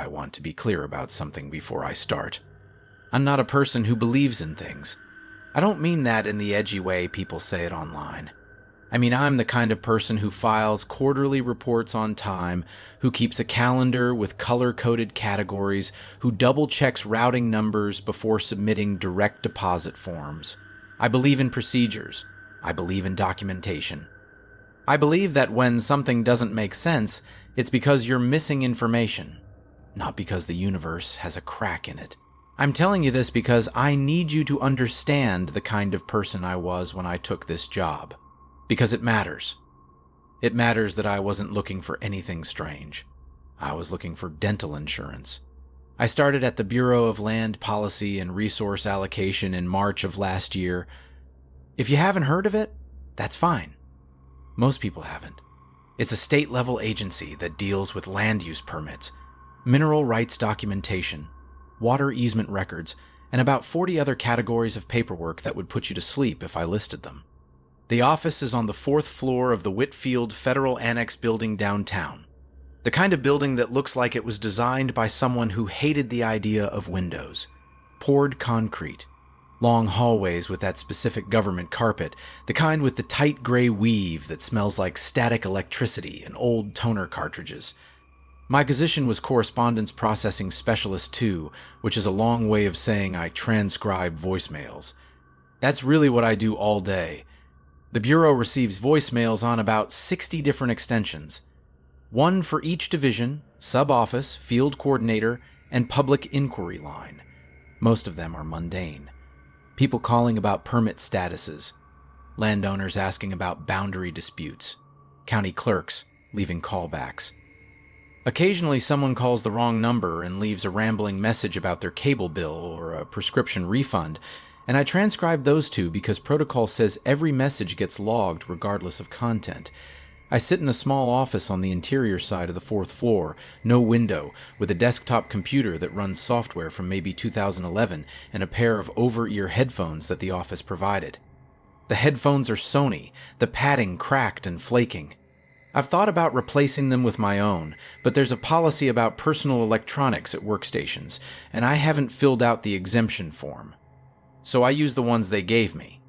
I want to be clear about something before I start. I'm not a person who believes in things. I don't mean that in the edgy way people say it online. I mean, I'm the kind of person who files quarterly reports on time, who keeps a calendar with color-coded categories, who double-checks routing numbers before submitting direct deposit forms. I believe in procedures. I believe in documentation. I believe that when something doesn't make sense, it's because you're missing information, not because the universe has a crack in it. I'm telling you this because I need you to understand the kind of person I was when I took this job. Because it matters. It matters that I wasn't looking for anything strange. I was looking for dental insurance. I started at the Bureau of Land Policy and Resource Allocation in March of last year. If you haven't heard of it, that's fine. Most people haven't. It's a state-level agency that deals with land use permits, mineral rights documentation, water easement records, and about 40 other categories of paperwork that would put you to sleep if I listed them. The office is on the 4th floor of the Whitfield Federal Annex building downtown. The kind of building that looks like it was designed by someone who hated the idea of windows. Poured concrete. Long hallways with that specific government carpet, the kind with the tight gray weave that smells like static electricity and old toner cartridges. My position was Correspondence Processing Specialist 2, which is a long way of saying I transcribe voicemails. That's really what I do all day. The Bureau receives voicemails on about 60 different extensions. One for each division, sub-office, field coordinator, and public inquiry line. Most of them are mundane. People calling about permit statuses. Landowners asking about boundary disputes. County clerks leaving callbacks. Occasionally someone calls the wrong number and leaves a rambling message about their cable bill or a prescription refund, and I transcribe those two because protocol says every message gets logged regardless of content. I sit in a small office on the interior side of the 4th floor, no window, with a desktop computer that runs software from maybe 2011 and a pair of over-ear headphones that the office provided. The headphones are Sony, the padding cracked and flaking. I've thought about replacing them with my own, but there's a policy about personal electronics at workstations, and I haven't filled out the exemption form. So I use the ones they gave me.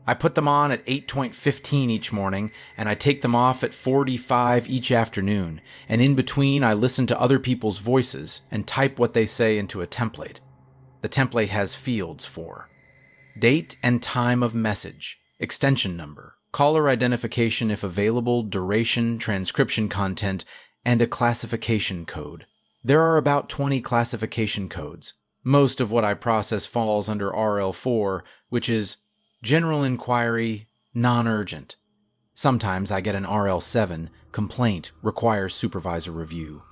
I put them on at 8:15 each morning, and I take them off at 4:45 each afternoon, and in between I listen to other people's voices and type what they say into a template. The template has fields for date and time of message, extension number, caller identification if available, duration, transcription content, and a classification code. There are about 20 classification codes. Most of what I process falls under RL4, which is General Inquiry, Non-Urgent. Sometimes I get an RL7, Complaint, Requires Supervisor Review.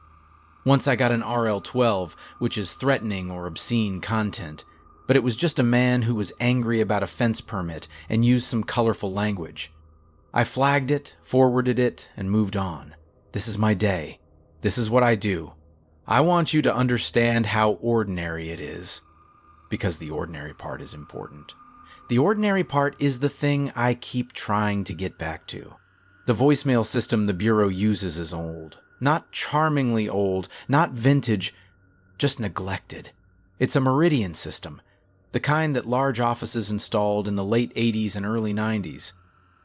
Once I got an RL12, which is Threatening or Obscene Content, but it was just a man who was angry about a fence permit and used some colorful language. I flagged it, forwarded it, and moved on. This is my day. This is what I do. I want you to understand how ordinary it is, because the ordinary part is important. The ordinary part is the thing I keep trying to get back to. The voicemail system the Bureau uses is old. Not charmingly old, not vintage, just neglected. It's a Meridian system, the kind that large offices installed in the late 80s and early 90s.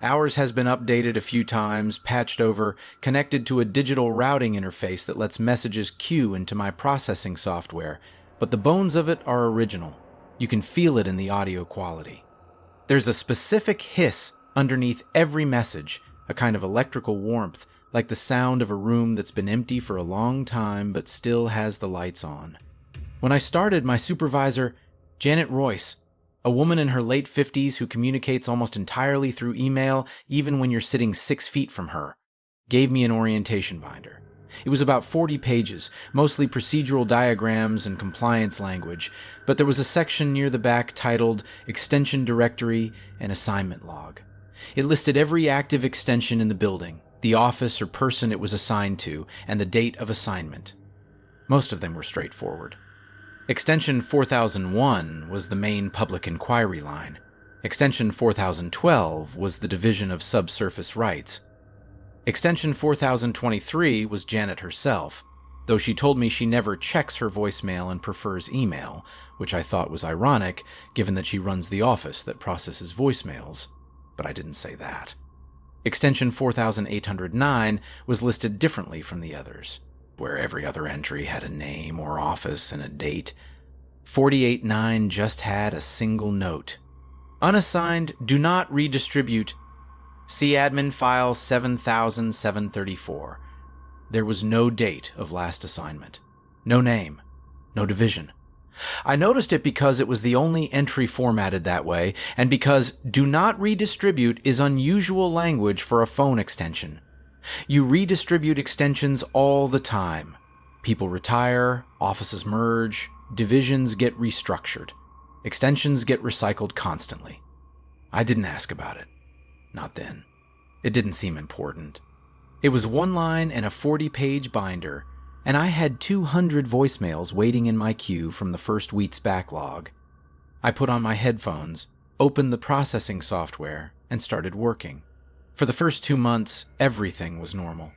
Ours has been updated a few times, patched over, connected to a digital routing interface that lets messages queue into my processing software, but the bones of it are original. You can feel it in the audio quality. There's a specific hiss underneath every message, a kind of electrical warmth, like the sound of a room that's been empty for a long time but still has the lights on. When I started, my supervisor, Janet Royce, a woman in her late 50s who communicates almost entirely through email even when you're sitting 6 feet from her, gave me an orientation binder. It was about 40 pages, mostly procedural diagrams and compliance language, but there was a section near the back titled Extension Directory and Assignment Log. It listed every active extension in the building, the office or person it was assigned to, and the date of assignment. Most of them were straightforward. Extension 4001 was the main public inquiry line. Extension 4012 was the Division of Subsurface Rights. Extension 4023 was Janet herself. though she told me she never checks her voicemail and prefers email, which I thought was ironic given that she runs the office that processes voicemails, but I didn't say that. Extension 4809 was listed differently from the others, where every other entry had a name or office and a date. 489 just had a single note. Unassigned, do not redistribute. See admin file 7734. There was no date of last assignment. No name. No division. I noticed it because it was the only entry formatted that way, and because do not redistribute is unusual language for a phone extension. You redistribute extensions all the time. People retire, offices merge, divisions get restructured. Extensions get recycled constantly. I didn't ask about it. Not then. It didn't seem important. It was one line and a 40-page binder, and I had 200 voicemails waiting in my queue from the first week's backlog. I put on my headphones, opened the processing software, and started working. For the first 2 months, everything was normal.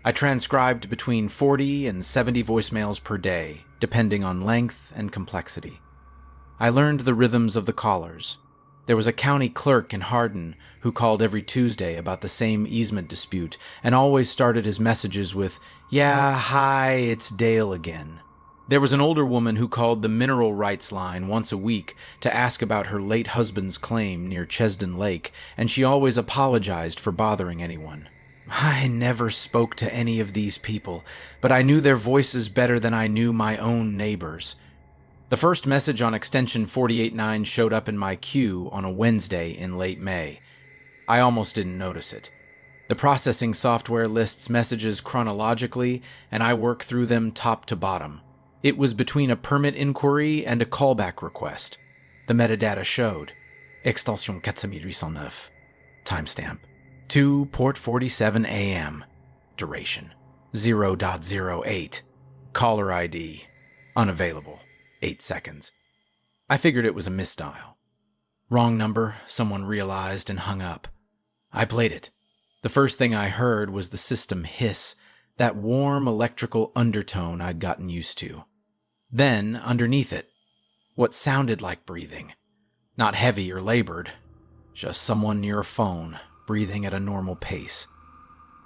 I transcribed between 40 and 70 voicemails per day, depending on length and complexity. I learned the rhythms of the callers. There was a county clerk in Hardin who called every Tuesday about the same easement dispute and always started his messages with, "Yeah, hi, it's Dale again." There was an older woman who called the mineral rights line once a week to ask about her late husband's claim near Chesden Lake, and she always apologized for bothering anyone. I never spoke to any of these people, but I knew their voices better than I knew my own neighbors. The first message on extension 489 showed up in my queue on a Wednesday in late May. I almost didn't notice it. The processing software lists messages chronologically, and I work through them top to bottom. It was between a permit inquiry and a callback request. The metadata showed extension 4809, timestamp 2 port 47 AM, duration 0.08, caller ID unavailable. 8 seconds. I figured it was a misdial. Wrong number, someone realized and hung up. I played it. The first thing I heard was the system hiss, that warm electrical undertone I'd gotten used to. Then, underneath it, what sounded like breathing. Not heavy or labored, just someone near a phone, breathing at a normal pace.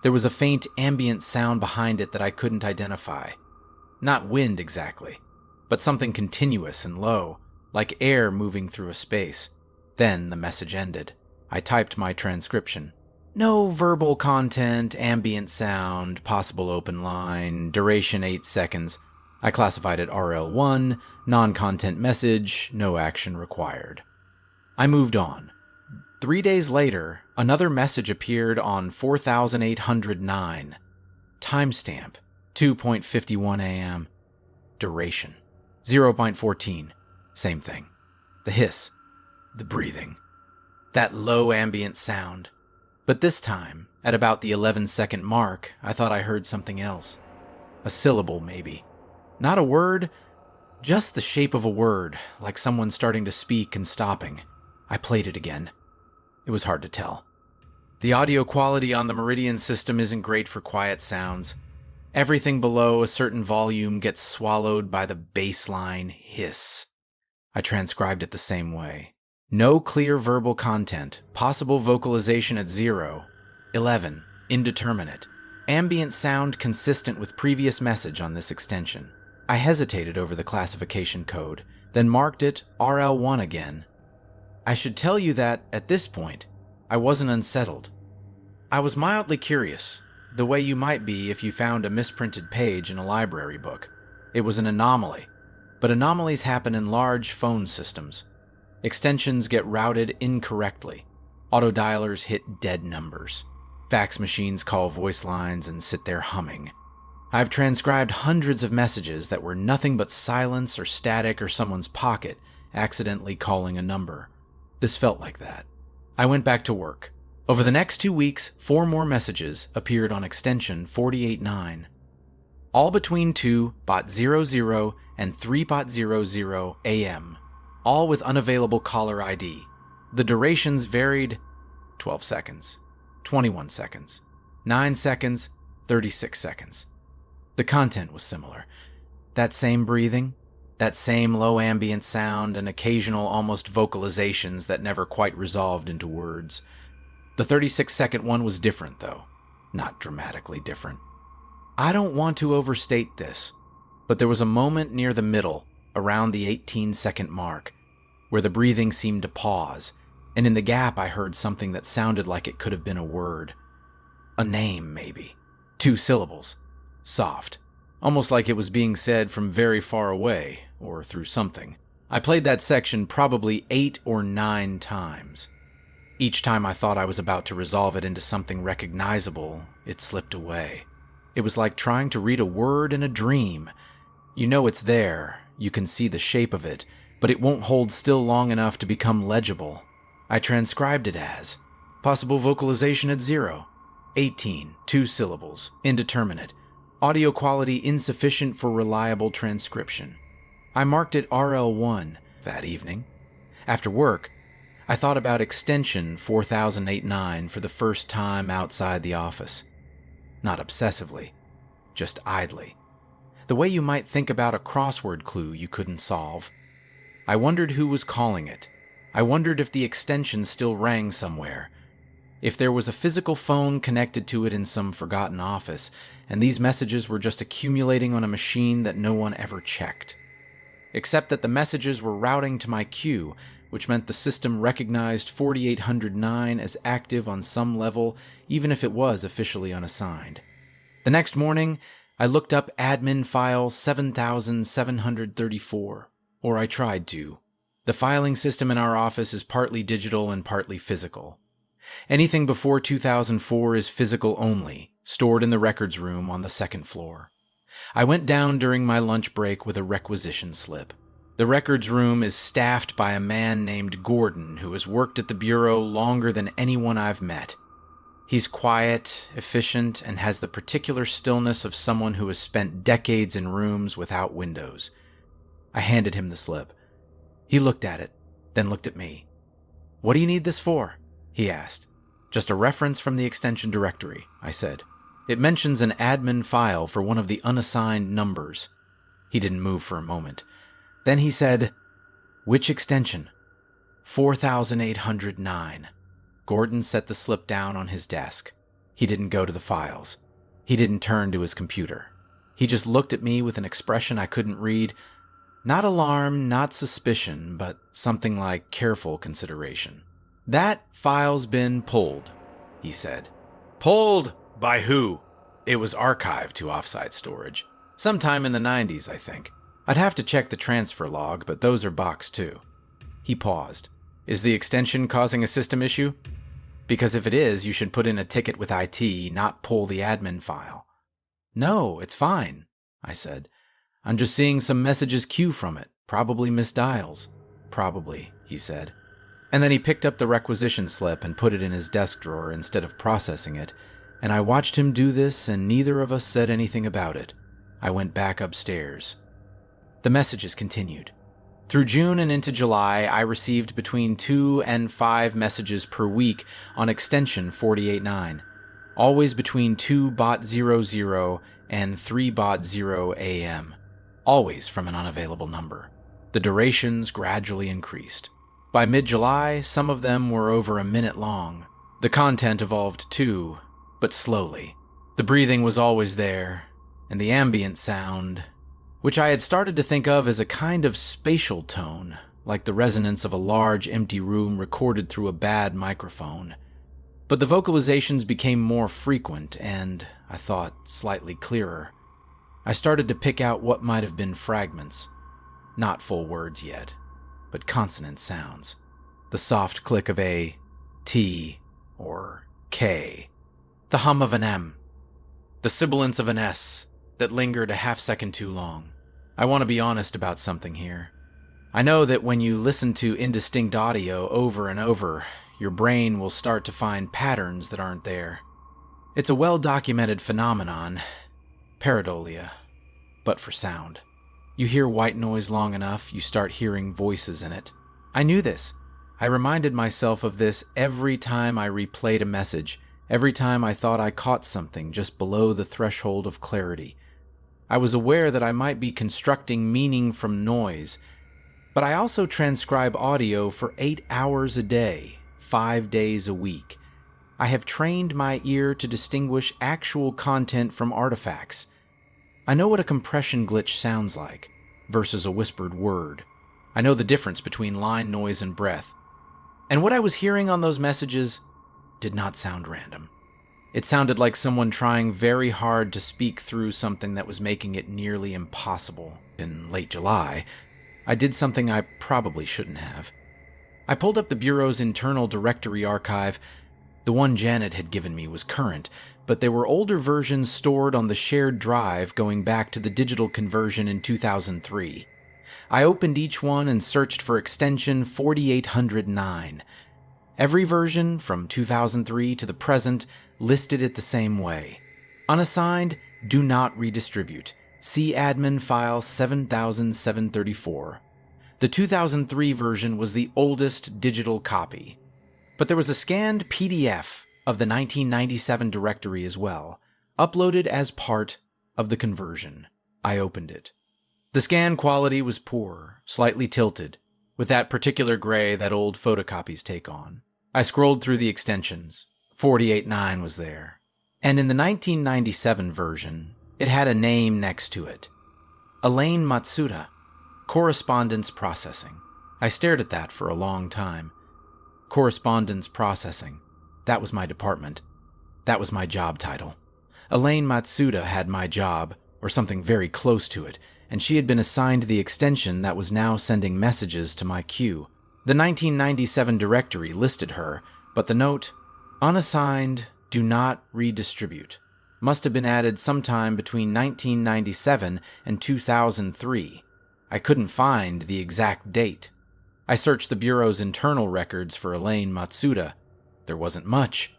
There was a faint ambient sound behind it that I couldn't identify. Not wind exactly, but something continuous and low, like air moving through a space. Then the message ended. I typed my transcription. No verbal content, ambient sound, possible open line, duration 8 seconds. I classified it RL1, non-content message, no action required. I moved on. 3 days later, another message appeared on 4809. Timestamp, 2:51 AM. Duration, 0.14. Same thing. The hiss. The breathing. That low ambient sound. But this time, at about the 11-second mark, I thought I heard something else. A syllable, maybe. Not a word, just the shape of a word, like someone starting to speak and stopping. I played it again. It was hard to tell. The audio quality on the Meridian system isn't great for quiet sounds. Everything below a certain volume gets swallowed by the baseline hiss. I transcribed it the same way. No clear verbal content. Possible vocalization at 0. 11. Indeterminate. Ambient sound consistent with previous message on this extension. I hesitated over the classification code, then marked it RL1 again. I should tell you that, at this point, I wasn't unsettled. I was mildly curious, the way you might be if you found a misprinted page in a library book. It was an anomaly, but anomalies happen in large phone systems. Extensions get routed incorrectly. Autodialers hit dead numbers. Fax machines call voice lines and sit there humming. I've transcribed hundreds of messages that were nothing but silence or static or someone's pocket accidentally calling a number. This felt like that. I went back to work. Over the next 2 weeks, 4 more messages appeared on extension 489. All between 2.00 and 3.00 AM. All with unavailable caller ID. The durations varied 12 seconds, 21 seconds, 9 seconds, 36 seconds. The content was similar. That same breathing, that same low ambient sound, and occasional almost vocalizations that never quite resolved into words. The 36-second one was different, though. Not dramatically different. I don't want to overstate this, but there was a moment near the middle, around the 18-second mark, where the breathing seemed to pause, and in the gap I heard something that sounded like it could have been a word. A name, maybe. 2 syllables. Soft. Almost like it was being said from very far away, or through something. I played that section probably 8 or 9 times. Each time I thought I was about to resolve it into something recognizable, it slipped away. It was like trying to read a word in a dream. You know it's there, you can see the shape of it, but it won't hold still long enough to become legible. I transcribed it as possible vocalization at 0, 18, 2 syllables, indeterminate, audio quality insufficient for reliable transcription. I marked it RL1 that evening. After work, I thought about extension 4089 for the first time outside the office. Not obsessively, just idly. The way you might think about a crossword clue you couldn't solve. I wondered who was calling it. I wondered if the extension still rang somewhere. If there was a physical phone connected to it in some forgotten office, and these messages were just accumulating on a machine that no one ever checked. Except that the messages were routing to my queue, which meant the system recognized 4809 as active on some level, even if it was officially unassigned. The next morning, I looked up admin file 7734, or I tried to. The filing system in our office is partly digital and partly physical. Anything before 2004 is physical only, stored in the records room on the second floor. I went down during my lunch break with a requisition slip. The records room is staffed by a man named Gordon who has worked at the bureau longer than anyone I've met. He's quiet, efficient, and has the particular stillness of someone who has spent decades in rooms without windows. I handed him the slip. He looked at it, then looked at me. "What do you need this for?" he asked. "Just a reference from the extension directory," I said. "It mentions an admin file for one of the unassigned numbers." He didn't move for a moment. Then he said, "Which extension?" 4809. Gordon set the slip down on his desk. He didn't go to the files. He didn't turn to his computer. He just looked at me with an expression I couldn't read. Not alarm, not suspicion, but something like careful consideration. "That file's been pulled," he said. "Pulled? By who?" "It was archived to offsite storage. Sometime in the 90s, I think. I'd have to check the transfer log, but those are boxed too." He paused. "Is the extension causing a system issue? Because if it is, you should put in a ticket with IT, not pull the admin file." "No, it's fine," I said. "I'm just seeing some messages queue from it. Probably misdials." "Probably," he said. And then he picked up the requisition slip and put it in his desk drawer instead of processing it, and I watched him do this and neither of us said anything about it. I went back upstairs. The messages continued. Through June and into July, I received between 2 and 5 messages per week on extension 489, always between 2:00 and 3:00 a.m., always from an unavailable number. The durations gradually increased. By mid-July, some of them were over a minute long. The content evolved too, but slowly. The breathing was always there, and the ambient sound, which I had started to think of as a kind of spatial tone, like the resonance of a large empty room recorded through a bad microphone. But the vocalizations became more frequent and, I thought, slightly clearer. I started to pick out what might have been fragments. Not full words yet, but consonant sounds. The soft click of a T or K. The hum of an M. The sibilance of an S that lingered a half-second too long. I want to be honest about something here. I know that when you listen to indistinct audio over and over, your brain will start to find patterns that aren't there. It's a well-documented phenomenon, pareidolia, but for sound. You hear white noise long enough, you start hearing voices in it. I knew this. I reminded myself of this every time I replayed a message, every time I thought I caught something just below the threshold of clarity. I was aware that I might be constructing meaning from noise, but I also transcribe audio for 8 hours a day, 5 days a week. I have trained my ear to distinguish actual content from artifacts. I know what a compression glitch sounds like versus a whispered word. I know the difference between line noise and breath. And what I was hearing on those messages did not sound random. It sounded like someone trying very hard to speak through something that was making it nearly impossible. In late July, I did something I probably shouldn't have. I pulled up the Bureau's internal directory archive. The one Janet had given me was current, but there were older versions stored on the shared drive going back to the digital conversion in 2003. I opened each one and searched for extension 4809. Every version, from 2003 to the present, listed it the same way. Unassigned, do not redistribute. See admin file 7734. The 2003 version was the oldest digital copy. But there was a scanned PDF of the 1997 directory as well, uploaded as part of the conversion. I opened it. The scan quality was poor, slightly tilted, with that particular gray that old photocopies take on. I scrolled through the extensions. 489 was there. And in the 1997 version, it had a name next to it. Elaine Matsuda, Correspondence Processing. I stared at that for a long time. Correspondence Processing. That was my department. That was my job title. Elaine Matsuda had my job, or something very close to it, and she had been assigned the extension that was now sending messages to my queue. The 1997 directory listed her, but the note, unassigned, do not redistribute, must have been added sometime between 1997 and 2003. I couldn't find the exact date. I searched the Bureau's internal records for Elaine Matsuda. There wasn't much.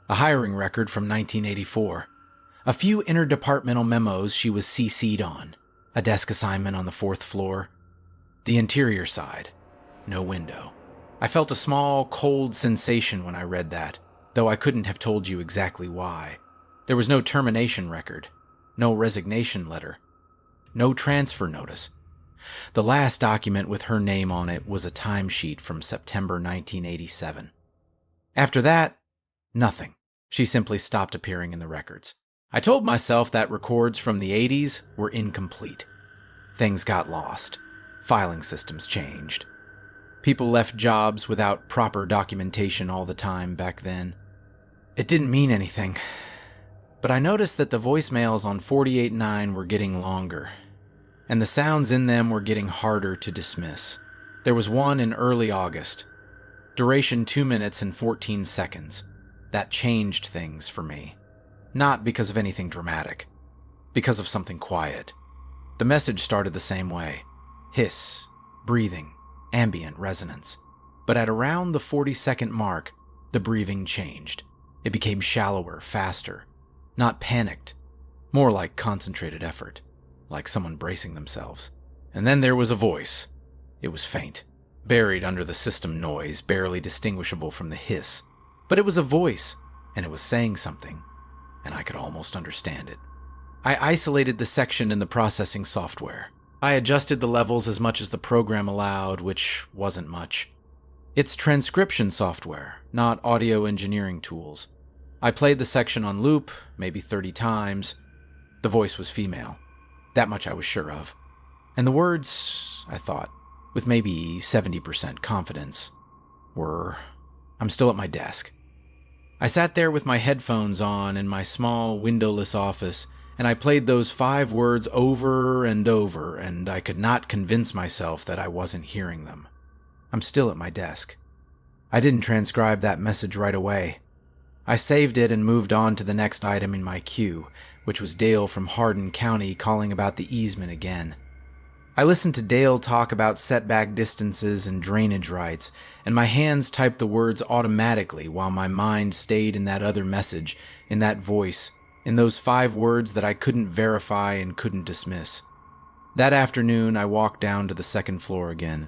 A hiring record from 1984. A few interdepartmental memos she was CC'd on. A desk assignment on the 4th floor. The interior side. No window. I felt a small, cold sensation when I read that, though I couldn't have told you exactly why. There was no termination record. No resignation letter. No transfer notice. The last document with her name on it was a timesheet from September 1987. After that, nothing. She simply stopped appearing in the records. I told myself that records from the 80s were incomplete. Things got lost. Filing systems changed. People left jobs without proper documentation all the time back then. It didn't mean anything. But I noticed that the voicemails on 489 were getting longer, and the sounds in them were getting harder to dismiss. There was one in early August. Duration 2 minutes and 14 seconds. That changed things for me. Not because of anything dramatic. Because of something quiet. The message started the same way. Hiss, breathing, ambient resonance. But at around the 40-second mark, the breathing changed. It became shallower, faster. Not panicked. More like concentrated effort. Like someone bracing themselves. And then there was a voice. It was faint. Buried under the system noise, barely distinguishable from the hiss. But it was a voice, and it was saying something. And I could almost understand it. I isolated the section in the processing software. I adjusted the levels as much as the program allowed, which wasn't much. It's transcription software, not audio engineering tools. I played the section on loop, maybe 30 times. The voice was female. That much I was sure of. And the words, I thought, with maybe 70% confidence, were, I'm still at my desk. I sat there with my headphones on in my small, windowless office, and I played those 5 words over, and I could not convince myself that I wasn't hearing them. I'm still at my desk. I didn't transcribe that message right away. I saved it and moved on to the next item in my queue, which was Dale from Hardin County calling about the easement again. I listened to Dale talk about setback distances and drainage rights, and my hands typed the words automatically while my mind stayed in that other message, in that voice, in those 5 words that I couldn't verify and couldn't dismiss. That afternoon, I walked down to the 2nd floor again.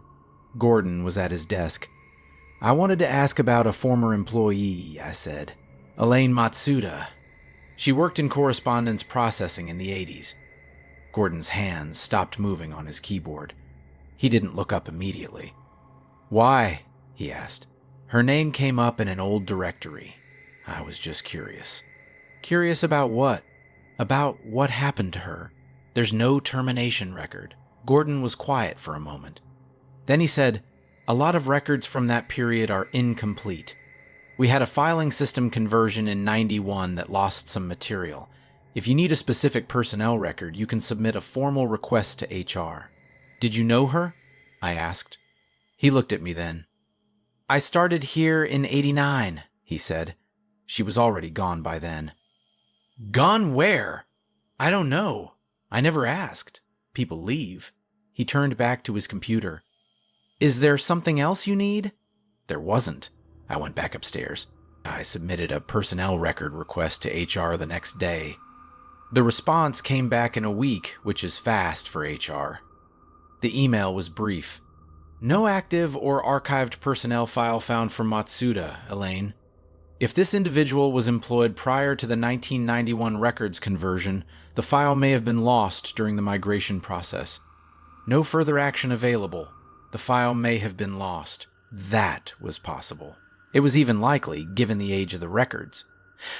Gordon was at his desk. I wanted to ask about a former employee, I said. Elaine Matsuda. She worked in correspondence processing in the 80s. Gordon's hands stopped moving on his keyboard. He didn't look up immediately. "Why?" he asked. "Her name came up in an old directory. I was just curious." "Curious about what?" "About what happened to her. There's no termination record." Gordon was quiet for a moment. Then he said, "A lot of records from that period are incomplete. We had a filing system conversion in '91 that lost some material. If you need a specific personnel record, you can submit a formal request to HR." "Did you know her?" I asked. He looked at me then. "I started here in '89, he said. She was already gone by then. "Gone where?" "I don't know. I never asked. People leave." He turned back to his computer. "Is there something else you need?" There wasn't. I went back upstairs. I submitted a personnel record request to HR the next day. The response came back in a week, which is fast for HR. The email was brief. "No active or archived personnel file found for Matsuda, Elaine. If this individual was employed prior to the 1991 records conversion, the file may have been lost during the migration process. No further action available. The file may have been lost." That was possible. It was even likely, given the age of the records.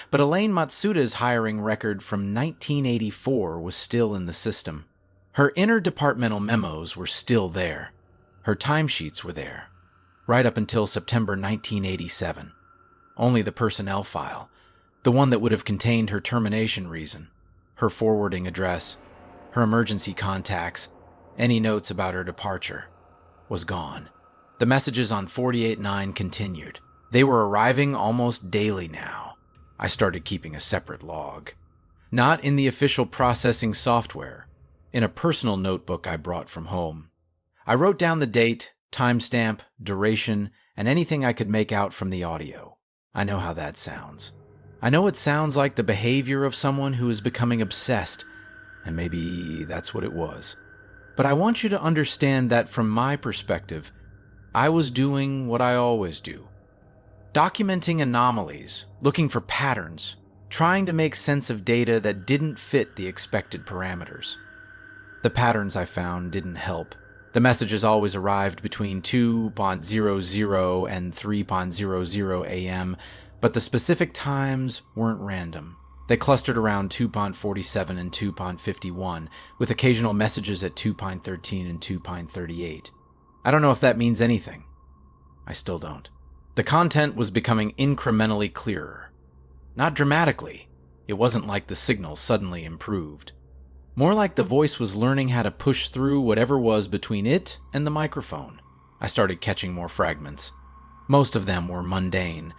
But Elaine Matsuda's hiring record from 1984 was still in the system. Her interdepartmental memos were still there. Her timesheets were there, right up until September 1987. Only the personnel file, the one that would have contained her termination reason, her forwarding address, her emergency contacts, any notes about her departure, was gone. The messages on 48.9 continued. They were arriving almost daily now. I started keeping a separate log. Not in the official processing software, in a personal notebook I brought from home. I wrote down the date, timestamp, duration, and anything I could make out from the audio. I know how that sounds. I know it sounds like the behavior of someone who is becoming obsessed, and maybe that's what it was. But I want you to understand that from my perspective, I was doing what I always do. Documenting anomalies, looking for patterns, trying to make sense of data that didn't fit the expected parameters. The patterns I found didn't help. The messages always arrived between 2.00 and 3.00 a.m., but the specific times weren't random. They clustered around 2.47 and 2.51, with occasional messages at 2.13 and 2.38. I don't know if that means anything. I still don't. The content was becoming incrementally clearer. Not dramatically. It wasn't like the signal suddenly improved. More like the voice was learning how to push through whatever was between it and the microphone. I started catching more fragments. Most of them were mundane,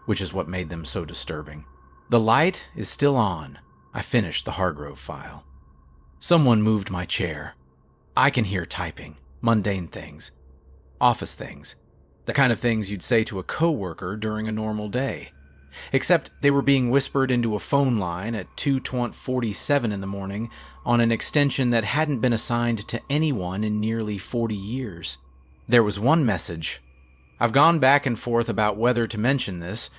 which is what made them so disturbing. The light is still on. I finished the Hargrove file. Someone moved my chair. I can hear typing, mundane things, office things, the kind of things you'd say to a coworker during a normal day. Except they were being whispered into a phone line at 2:47 in the morning on an extension that hadn't been assigned to anyone in nearly 40 years. There was one message. I've gone back and forth about whether to mention this,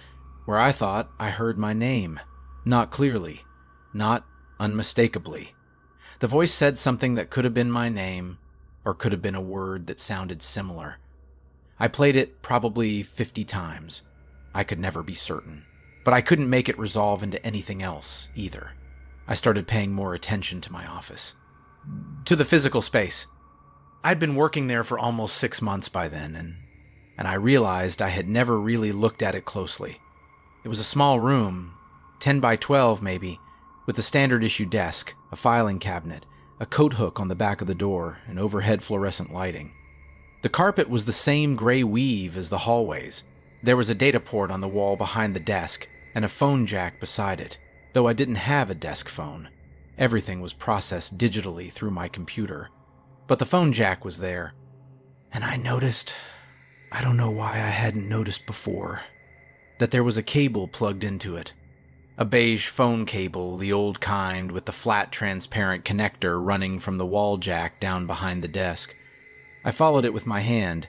where I thought I heard my name. Not clearly, not unmistakably. The voice said something that could have been my name, or could have been a word that sounded similar. I played it probably 50 times. I could never be certain. But I couldn't make it resolve into anything else, either. I started paying more attention to my office. To the physical space. I'd been working there for almost 6 months by then, and I realized I had never really looked at it closely. It was a small room, 10 by 12 maybe, with a standard issue desk, a filing cabinet, a coat hook on the back of the door, and overhead fluorescent lighting. The carpet was the same gray weave as the hallways. There was a data port on the wall behind the desk, and a phone jack beside it, though I didn't have a desk phone. Everything was processed digitally through my computer. But the phone jack was there, and I noticed, I don't know why I hadn't noticed before, that there was a cable plugged into it. A beige phone cable, the old kind with the flat transparent connector running from the wall jack down behind the desk. I followed it with my hand.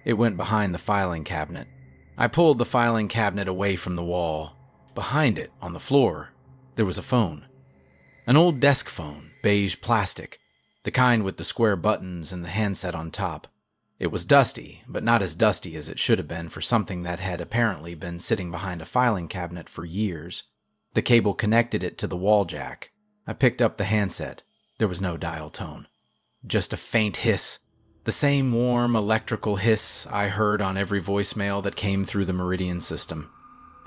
It went behind the filing cabinet. I pulled the filing cabinet away from the wall. Behind it, on the floor, there was a phone. An old desk phone, beige plastic, the kind with the square buttons and the handset on top. It was dusty, but not as dusty as it should have been for something that had apparently been sitting behind a filing cabinet for years. The cable connected it to the wall jack. I picked up the handset. There was no dial tone. Just a faint hiss. The same warm electrical hiss I heard on every voicemail that came through the Meridian system.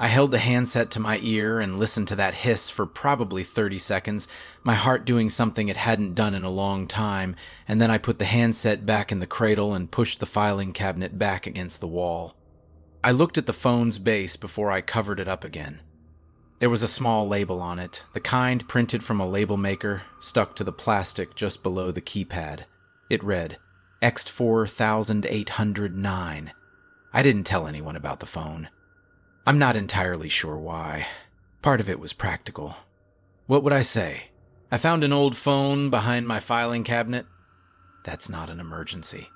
I held the handset to my ear and listened to that hiss for probably 30 seconds, my heart doing something it hadn't done in a long time, and then I put the handset back in the cradle and pushed the filing cabinet back against the wall. I looked at the phone's base before I covered it up again. There was a small label on it, the kind printed from a label maker, stuck to the plastic just below the keypad. It read, X4809. I didn't tell anyone about the phone. I'm not entirely sure why. Part of it was practical. What would I say? I found an old phone behind my filing cabinet. That's not an emergency.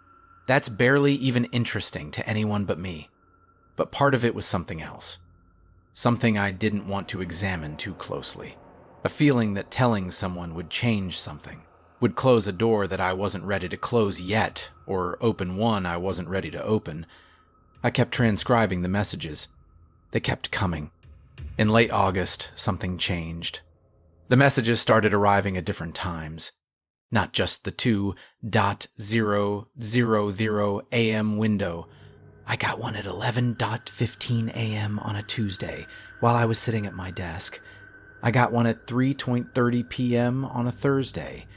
That's barely even interesting to anyone but me. But part of it was something else. Something I didn't want to examine too closely. A feeling that telling someone would change something, would close a door that I wasn't ready to close yet, or open one I wasn't ready to open. I kept transcribing the messages. They kept coming. In late August, something changed. The messages started arriving at different times. Not just the 2:000 a.m. window. I got one at 11:15 a.m. on a Tuesday while I was sitting at my desk. I got one at 3:30 p.m. on a Thursday.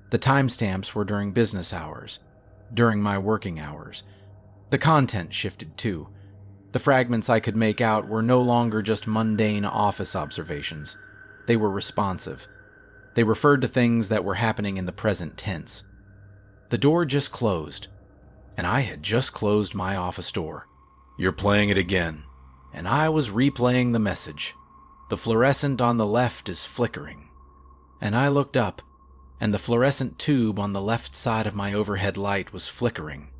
The timestamps were during business hours, during my working hours. The content shifted too. The fragments I could make out were no longer just mundane office observations. They were responsive. They referred to things that were happening in the present tense. The door just closed, and I had just closed my office door. You're playing it again. And I was replaying the message. The fluorescent on the left is flickering. And I looked up, and the fluorescent tube on the left side of my overhead light was flickering.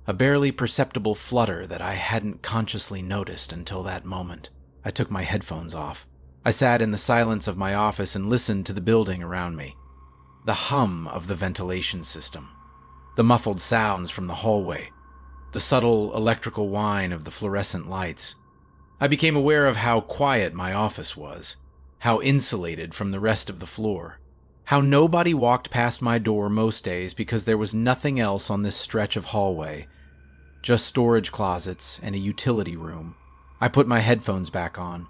A barely perceptible flutter that I hadn't consciously noticed until that moment. I took my headphones off. I sat in the silence of my office and listened to the building around me. The hum of the ventilation system. The muffled sounds from the hallway. The subtle electrical whine of the fluorescent lights. I became aware of how quiet my office was. How insulated from the rest of the floor. How nobody walked past my door most days because there was nothing else on this stretch of hallway. Just storage closets and a utility room. I put my headphones back on.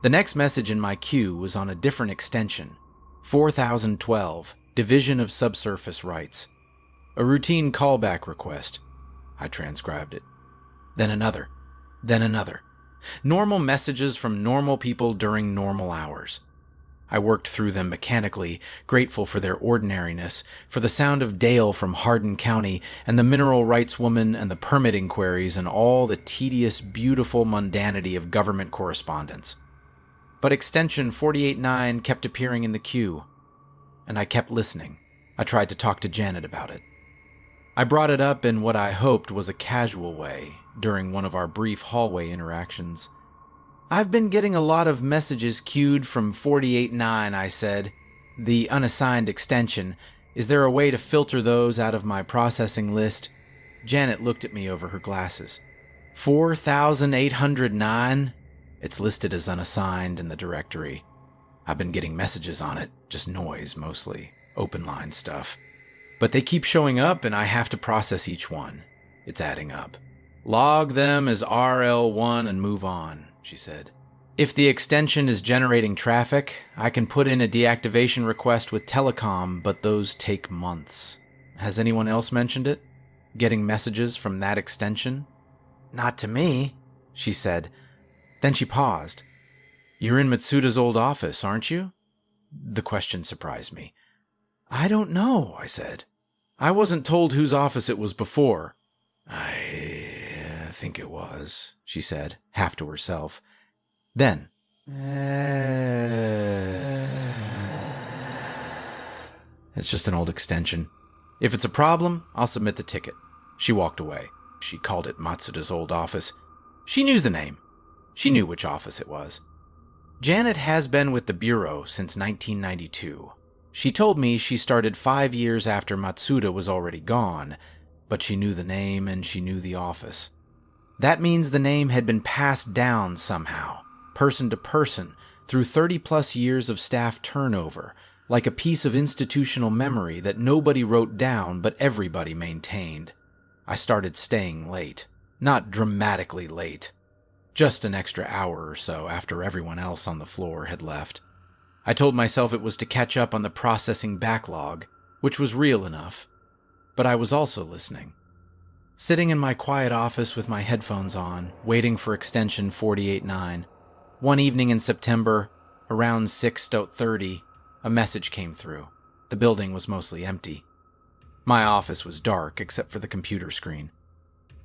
The next message in my queue was on a different extension. 4012, Division of Subsurface Rights. A routine callback request. I transcribed it. Then another. Then another. Normal messages from normal people during normal hours. I worked through them mechanically, grateful for their ordinariness, for the sound of Dale from Hardin County, and the mineral rights woman and the permitting queries and all the tedious, beautiful mundanity of government correspondence. But extension 489 kept appearing in the queue, and I kept listening. I tried to talk to Janet about it. I brought it up in what I hoped was a casual way during one of our brief hallway interactions. I've been getting a lot of messages queued from 489, I said. The unassigned extension. Is there a way to filter those out of my processing list? Janet looked at me over her glasses. 4809? It's listed as unassigned in the directory. I've been getting messages on it, just noise mostly, open line stuff. But they keep showing up and I have to process each one. It's adding up. Log them as RL1 and move on, she said. If the extension is generating traffic, I can put in a deactivation request with Telecom, but those take months. Has anyone else mentioned it? Getting messages from that extension? Not to me, she said. Then she paused. You're in Matsuda's old office, aren't you? The question surprised me. I don't know, I said. I wasn't told whose office it was before. I think it was, she said, half to herself. Then, it's just an old extension. If it's a problem, I'll submit the ticket. She walked away. She called it Matsuda's old office. She knew the name. She knew which office it was. Janet has been with the Bureau since 1992. She told me she started 5 years after Matsuda was already gone, but she knew the name and she knew the office. That means the name had been passed down somehow, person to person, through 30-plus years of staff turnover, like a piece of institutional memory that nobody wrote down but everybody maintained. I started staying late. Not dramatically late. Just an extra hour or so after everyone else on the floor had left. I told myself it was to catch up on the processing backlog, which was real enough. But I was also listening. Sitting in my quiet office with my headphones on, waiting for extension 48.9. One evening in September, around 6:30, a message came through. The building was mostly empty. My office was dark except for the computer screen.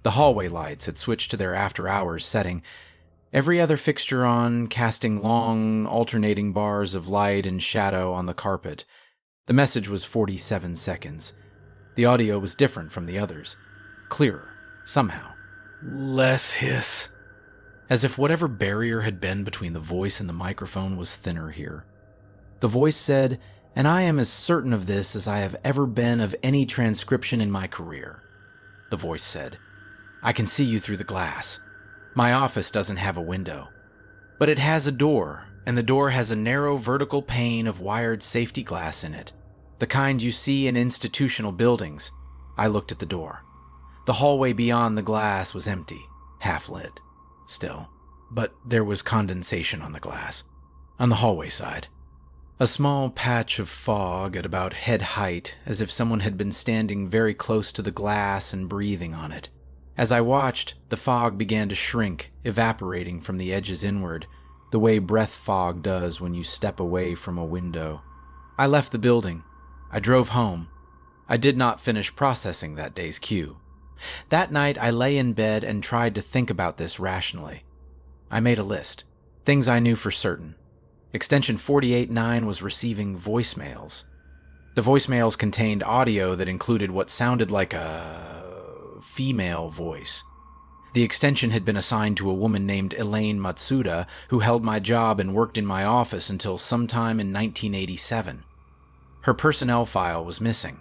The hallway lights had switched to their after-hours setting, every other fixture on, casting long, alternating bars of light and shadow on the carpet. The message was 47 seconds. The audio was different from the others. Clearer, somehow. Less hiss. As if whatever barrier had been between the voice and the microphone was thinner here. The voice said, "And I am as certain of this as I have ever been of any transcription in my career." The voice said, "I can see you through the glass. My office doesn't have a window. But it has a door, and the door has a narrow vertical pane of wired safety glass in it. The kind you see in institutional buildings." I looked at the door. The hallway beyond the glass was empty, half-lit, still. But there was condensation on the glass. On the hallway side. A small patch of fog at about head height, as if someone had been standing very close to the glass and breathing on it. As I watched, the fog began to shrink, evaporating from the edges inward, the way breath fog does when you step away from a window. I left the building. I drove home. I did not finish processing that day's queue. That night, I lay in bed and tried to think about this rationally. I made a list. Things I knew for certain. Extension 48.9 was receiving voicemails. The voicemails contained audio that included what sounded like a female voice. The extension had been assigned to a woman named Elaine Matsuda, who held my job and worked in my office until sometime in 1987. Her personnel file was missing.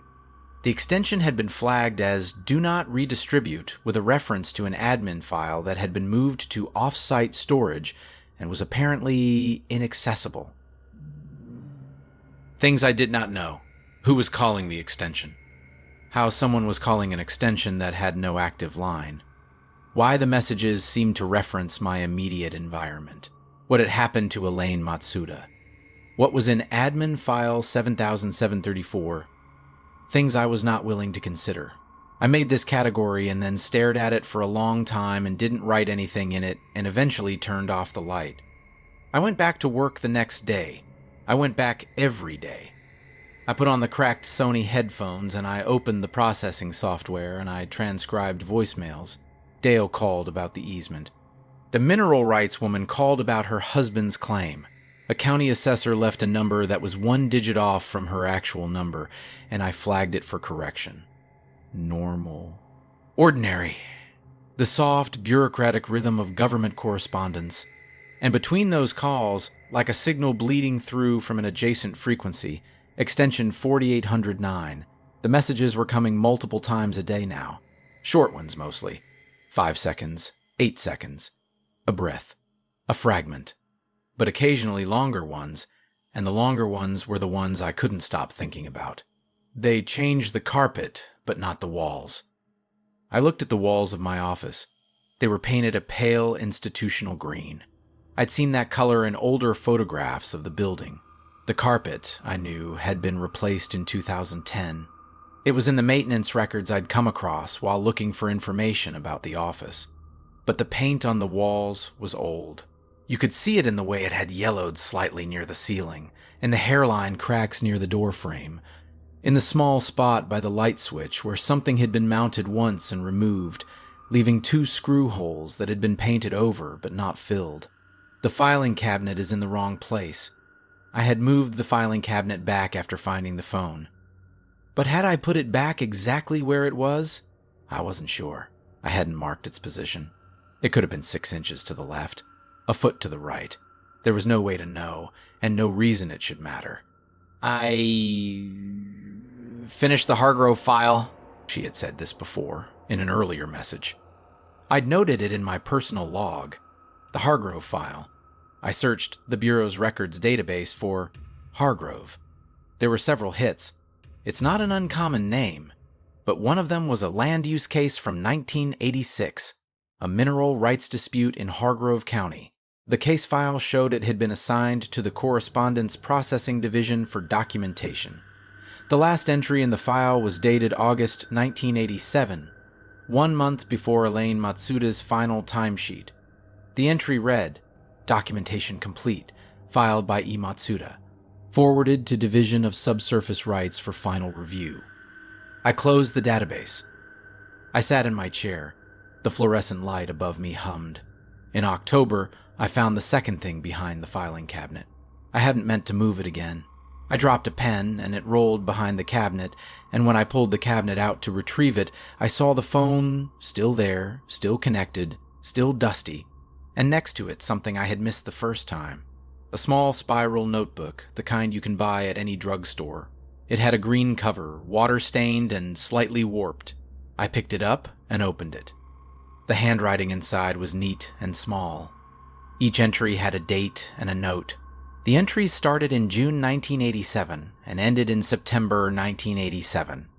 The extension had been flagged as "Do Not Redistribute" with a reference to an admin file that had been moved to off-site storage and was apparently inaccessible. Things I did not know. Who was calling the extension? How someone was calling an extension that had no active line. Why the messages seemed to reference my immediate environment. What had happened to Elaine Matsuda. What was in admin file 7734. Things I was not willing to consider. I made this category and then stared at it for a long time and didn't write anything in it and eventually turned off the light. I went back to work the next day. I went back every day. I put on the cracked Sony headphones and I opened the processing software and I transcribed voicemails. Dale called about the easement. The mineral rights woman called about her husband's claim. A county assessor left a number that was 1 digit off from her actual number, and I flagged it for correction. Normal. Ordinary. The soft, bureaucratic rhythm of government correspondence. And between those calls, like a signal bleeding through from an adjacent frequency, extension 4809, the messages were coming multiple times a day now. Short ones mostly. 5 seconds, 8 seconds. A breath. A fragment. But occasionally longer ones, and the longer ones were the ones I couldn't stop thinking about. They changed the carpet, but not the walls. I looked at the walls of my office. They were painted a pale institutional green. I'd seen that color in older photographs of the building. The carpet, I knew, had been replaced in 2010. It was in the maintenance records I'd come across while looking for information about the office. But the paint on the walls was old. You could see it in the way it had yellowed slightly near the ceiling, in the hairline cracks near the door frame, in the small spot by the light switch where something had been mounted once and removed, leaving 2 screw holes that had been painted over but not filled. The filing cabinet is in the wrong place. I had moved the filing cabinet back after finding the phone. But had I put it back exactly where it was? I wasn't sure. I hadn't marked its position. It could have been 6 inches to the left. A foot to the right. There was no way to know, and no reason it should matter. I finished the Hargrove file. She had said this before, in an earlier message. I'd noted it in my personal log. The Hargrove file. I searched the Bureau's records database for Hargrove. There were several hits. It's not an uncommon name, but one of them was a land use case from 1986, a mineral rights dispute in Hargrove County. The case file showed it had been assigned to the Correspondence Processing Division for documentation. The last entry in the file was dated August 1987, 1 month before Elaine Matsuda's final timesheet. The entry read, "Documentation complete, filed by E. Matsuda. Forwarded to Division of Subsurface Rights for final review." I closed the database. I sat in my chair. The fluorescent light above me hummed. In October, I found the second thing behind the filing cabinet. I hadn't meant to move it again. I dropped a pen, and it rolled behind the cabinet, and when I pulled the cabinet out to retrieve it, I saw the phone still there, still connected, still dusty, and next to it something I had missed the first time. A small spiral notebook, the kind you can buy at any drugstore. It had a green cover, water-stained and slightly warped. I picked it up and opened it. The handwriting inside was neat and small. Each entry had a date and a note. The entries started in June 1987 and ended in September 1987.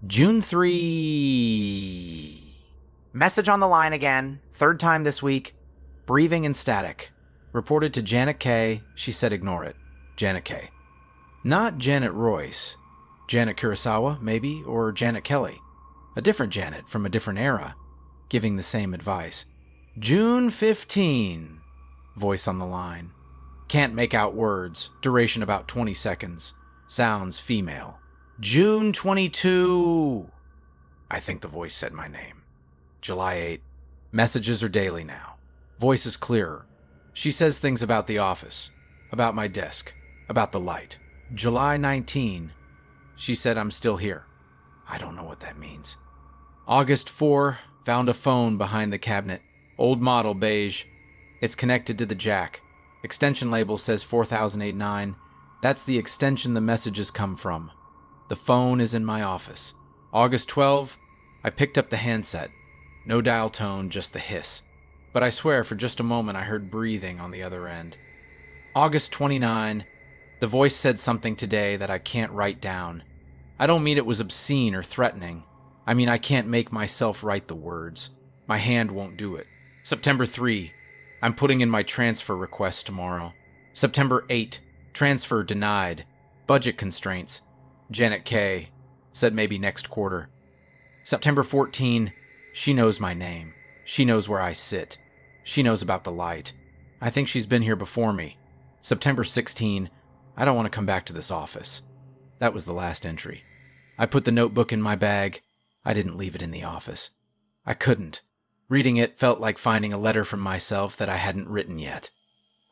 June 3... Message on the line again. Third time this week. Breathing and static. Reported to Janet K. She said ignore it. Janet K. Not Janet Royce. Janet Kurosawa, maybe, or Janet Kelly. A different Janet from a different era, giving the same advice. June 15. Voice on the line. Can't make out words. Duration about 20 seconds. Sounds female. June 22. I think the voice said my name. July 8. Messages are daily now. Voice is clearer. She says things about the office, about my desk, about the light. July 19. She said I'm still here. I don't know what that means. August 4. Found a phone behind the cabinet. Old model, beige. It's connected to the jack. Extension label says 4089. That's the extension the messages come from. The phone is in my office. August 12. I picked up the handset. No dial tone, just the hiss. But I swear for just a moment I heard breathing on the other end. August 29. The voice said something today that I can't write down. I don't mean it was obscene or threatening. I mean I can't make myself write the words. My hand won't do it. September 3. I'm putting in my transfer request tomorrow. September 8. Transfer denied. Budget constraints. Janet K. said maybe next quarter. September 14. She knows my name. She knows where I sit. She knows about the light. I think she's been here before me. September 16. I don't want to come back to this office. That was the last entry. I put the notebook in my bag. I didn't leave it in the office. I couldn't. Reading it felt like finding a letter from myself that I hadn't written yet.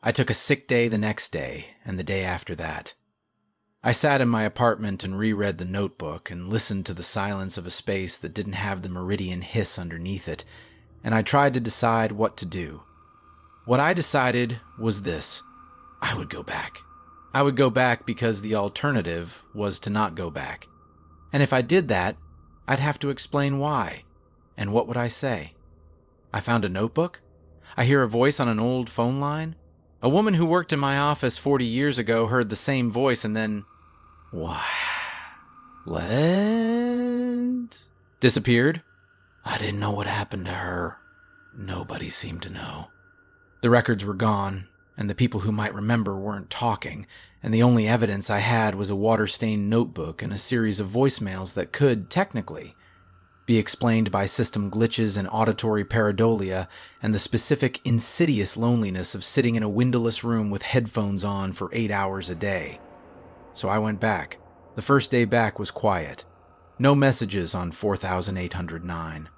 I took a sick day the next day, and the day after that. I sat in my apartment and reread the notebook and listened to the silence of a space that didn't have the meridian hiss underneath it, and I tried to decide what to do. What I decided was this. I would go back. I would go back because the alternative was to not go back. And if I did that, I'd have to explain why. And what would I say? I found a notebook? I hear a voice on an old phone line? A woman who worked in my office 40 years ago heard the same voice and then... What? Disappeared? I didn't know what happened to her. Nobody seemed to know. The records were gone, and the people who might remember weren't talking, and the only evidence I had was a water-stained notebook and a series of voicemails that could, technically, be explained by system glitches and auditory pareidolia and the specific insidious loneliness of sitting in a windowless room with headphones on for 8 hours a day. So I went back. The first day back was quiet. No messages on 4809.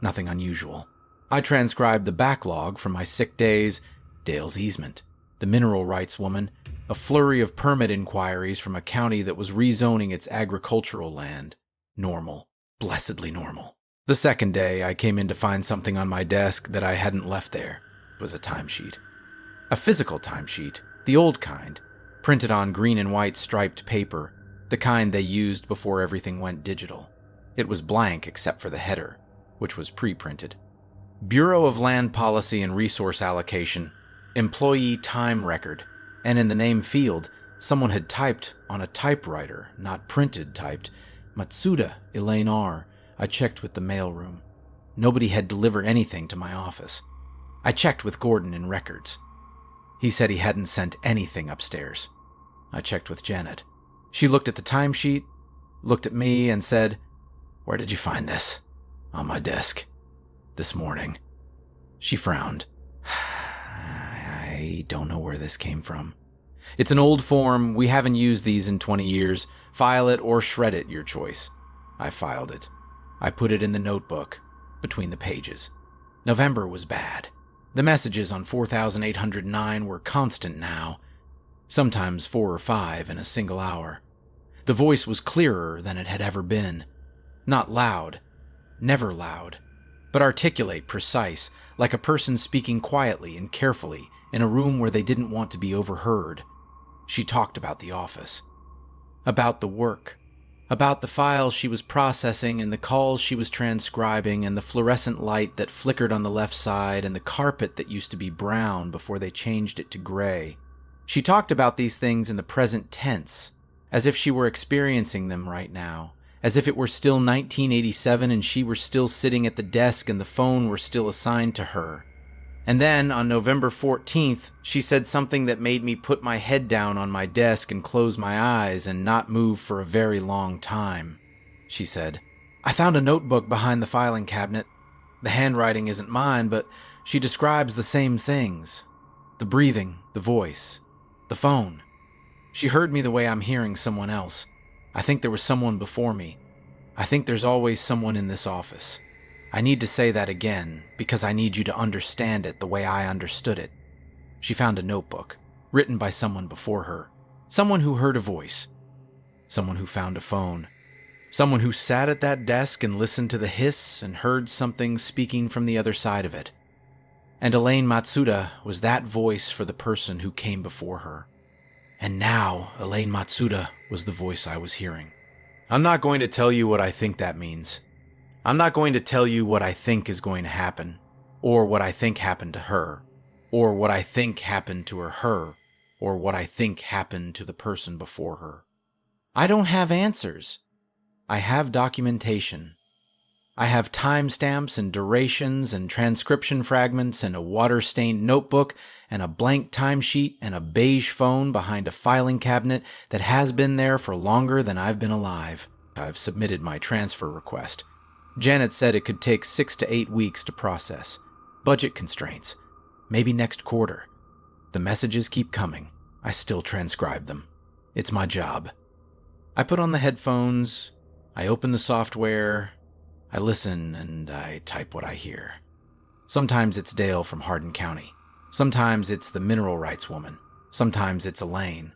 Nothing unusual. I transcribed the backlog from my sick days, Dale's easement, the mineral rights woman, a flurry of permit inquiries from a county that was rezoning its agricultural land. Normal. Blessedly normal. The second day, I came in to find something on my desk that I hadn't left there. It was a timesheet. A physical timesheet, the old kind. printed on green and white striped paper, the kind they used before everything went digital. It was blank except for the header, which was pre-printed. Bureau of Land Policy and Resource Allocation, employee time record, and in the name field, someone had typed on a typewriter, not printed typed, Matsuda, Elaine R. I checked with the mailroom. Nobody had delivered anything to my office. I checked with Gordon in records. He said he hadn't sent anything upstairs. I checked with Janet. She looked at the timesheet, looked at me, and said, "Where did you find this?" "On my desk. This morning." She frowned. "I don't know where this came from. It's an old form. We haven't used these in 20 years. File it or shred it, your choice." I filed it. I put it in the notebook, between the pages. November was bad. The messages on 4809 were constant now, sometimes 4 or 5 in a single hour. The voice was clearer than it had ever been. Not loud, never loud, but articulate, precise, like a person speaking quietly and carefully in a room where they didn't want to be overheard. She talked about the office, about the work, about the files she was processing and the calls she was transcribing and the fluorescent light that flickered on the left side and the carpet that used to be brown before they changed it to gray. She talked about these things in the present tense, as if she were experiencing them right now, as if it were still 1987 and she were still sitting at the desk and the phone were still assigned to her. And then, on November 14th, she said something that made me put my head down on my desk and close my eyes and not move for a very long time. She said, "I found a notebook behind the filing cabinet. The handwriting isn't mine, but she describes the same things. The breathing, the voice, the phone. She heard me the way I'm hearing someone else. I think there was someone before me. I think there's always someone in this office. I need to say that again, because I need you to understand it the way I understood it." She found a notebook, written by someone before her. Someone who heard a voice. Someone who found a phone. Someone who sat at that desk and listened to the hiss and heard something speaking from the other side of it. And Elaine Matsuda was that voice for the person who came before her. And now Elaine Matsuda was the voice I was hearing. I'm not going to tell you what I think that means. I'm not going to tell you what I think is going to happen, or what I think happened to her, or what I think happened to her, or what I think happened to the person before her. I don't have answers. I have documentation. I have timestamps and durations and transcription fragments and a water-stained notebook and a blank timesheet and a beige phone behind a filing cabinet that has been there for longer than I've been alive. I've submitted my transfer request. Janet said it could take 6 to 8 weeks to process. Budget constraints. Maybe next quarter. The messages keep coming. I still transcribe them. It's my job. I put on the headphones. I open the software. I listen and I type what I hear. Sometimes it's Dale from Hardin County. Sometimes it's the mineral rights woman. Sometimes it's Elaine.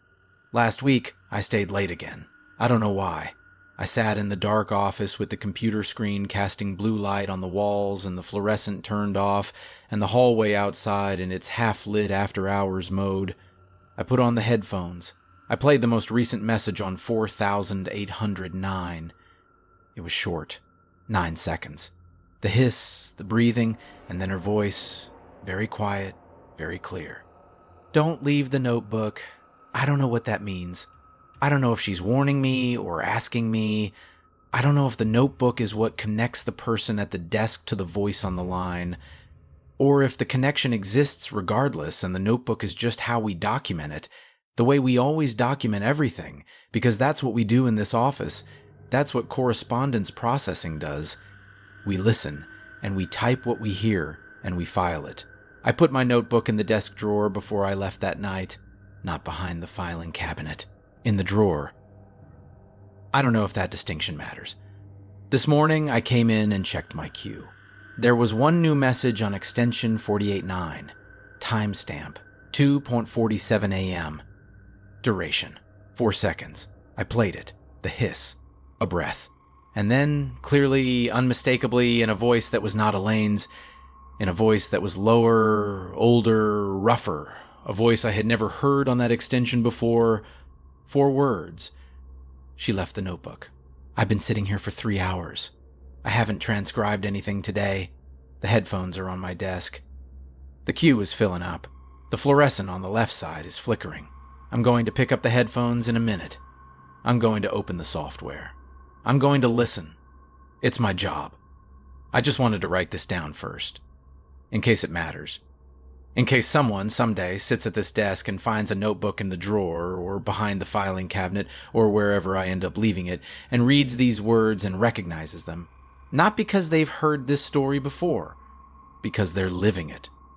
Last week, I stayed late again. I don't know why. I sat in the dark office with the computer screen casting blue light on the walls and the fluorescent turned off and the hallway outside in its half-lit after-hours mode. I put on the headphones. I played the most recent message on 4809. It was short. 9 seconds. The hiss, the breathing, and then her voice, very quiet, very clear. "Don't leave the notebook. I don't know what that means. I don't know if she's warning me or asking me. I don't know if the notebook is what connects the person at the desk to the voice on the line, or if the connection exists regardless and the notebook is just how we document it, the way we always document everything, because that's what we do in this office. That's what correspondence processing does. We listen, and we type what we hear, and we file it. I put my notebook in the desk drawer before I left that night, not behind the filing cabinet. In the drawer. I don't know if that distinction matters. This morning, I came in and checked my queue. There was one new message on extension 489. Timestamp, 2:47 a.m. Duration, 4 seconds. I played it. The hiss. A breath. And then, clearly, unmistakably, in a voice that was not Elaine's, in a voice that was lower, older, rougher, A voice I had never heard on that extension before. 4 words. She left the notebook. I've been sitting here for 3 hours. I haven't transcribed anything today. The headphones are on my desk. The queue is filling up. The fluorescent on the left side is flickering. I'm going to pick up the headphones in a minute. I'm going to open the software. I'm going to listen. It's my job. I just wanted to write this down first, in case it matters. In case someone someday sits at this desk and finds a notebook in the drawer or behind the filing cabinet or wherever I end up leaving it and reads these words and recognizes them, not because they've heard this story before, because they're living it.